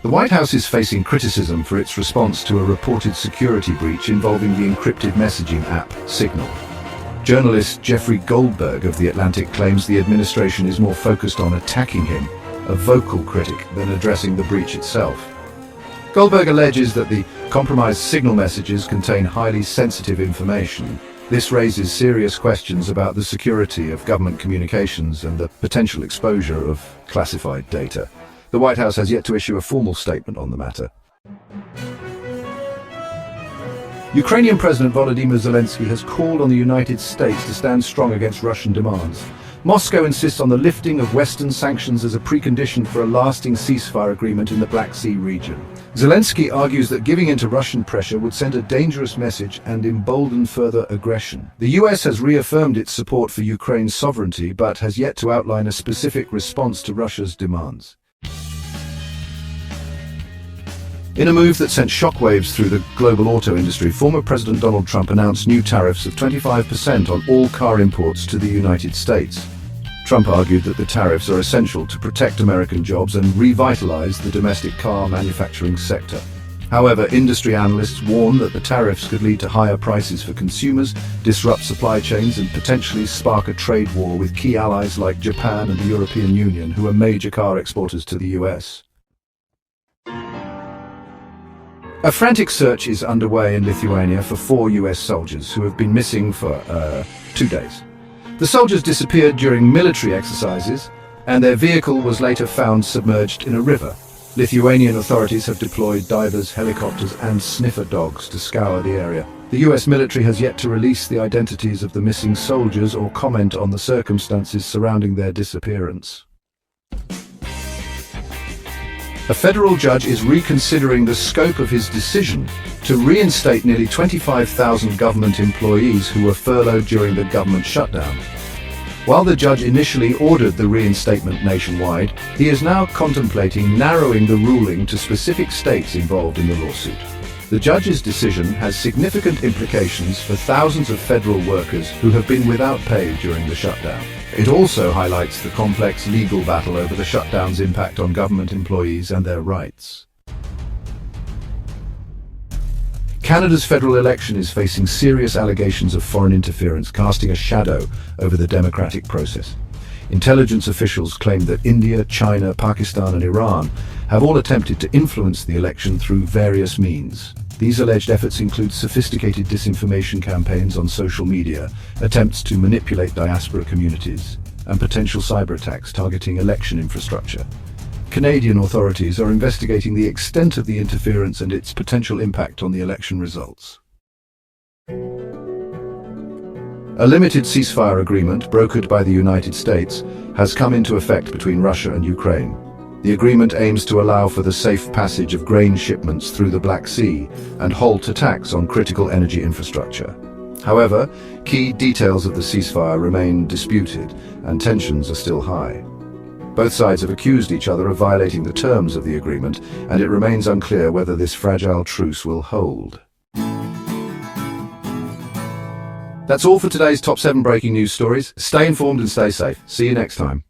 The White House is facing criticism for its response to a reported security breach involving the encrypted messaging app Signal. Journalist Jeffrey Goldberg of The Atlantic claims the administration is more focused on attacking him, a vocal critic, than addressing the breach itself. Goldberg alleges that the compromised Signal messages contain highly sensitive information. This raises serious questions about the security of government communications and the potential exposure of classified data. The White House has yet to issue a formal statement on the matter. Ukrainian President Volodymyr Zelensky has called on the United States to stand strong against Russian demands. Moscow insists on the lifting of Western sanctions as a precondition for a lasting ceasefire agreement in the Black Sea region. Zelensky argues that giving in to Russian pressure would send a dangerous message and embolden further aggression. The US has reaffirmed its support for Ukraine's sovereignty, but has yet to outline a specific response to Russia's demands. In a move that sent shockwaves through the global auto industry, former President Donald Trump announced new tariffs of 25% on all car imports to the United States. Trump argued that the tariffs are essential to protect American jobs and revitalize the domestic car manufacturing sector. However, industry analysts warn that the tariffs could lead to higher prices for consumers, disrupt supply chains, and potentially spark a trade war with key allies like Japan and the European Union, who are major car exporters to the US. A frantic search is underway in Lithuania for 4 US soldiers who have been missing for 2 days. The soldiers disappeared during military exercises, and their vehicle was later found submerged in a river. Lithuanian authorities have deployed divers, helicopters, and sniffer dogs to scour the area. The US military has yet to release the identities of the missing soldiers or comment on the circumstances surrounding their disappearance. A federal judge is reconsidering the scope of his decision to reinstate nearly 25,000 government employees who were furloughed during the government shutdown. While the judge initially ordered the reinstatement nationwide, he is now contemplating narrowing the ruling to specific states involved in the lawsuit. The judge's decision has significant implications for thousands of federal workers who have been without pay during the shutdown. It also highlights the complex legal battle over the shutdown's impact on government employees and their rights. Canada's federal election is facing serious allegations of foreign interference, casting a shadow over the democratic process. Intelligence officials claim that India, China, Pakistan, and Iran have all attempted to influence the election through various means. These alleged efforts include sophisticated disinformation campaigns on social media, attempts to manipulate diaspora communities, and potential cyber attacks targeting election infrastructure. Canadian authorities are investigating the extent of the interference and its potential impact on the election results. A limited ceasefire agreement, brokered by the United States, has come into effect between Russia and Ukraine. The agreement aims to allow for the safe passage of grain shipments through the Black Sea and halt attacks on critical energy infrastructure. However, key details of the ceasefire remain disputed, and tensions are still high. Both sides have accused each other of violating the terms of the agreement, and it remains unclear whether this fragile truce will hold. That's all for today's top 7 breaking news stories. Stay informed and stay safe. See you next time.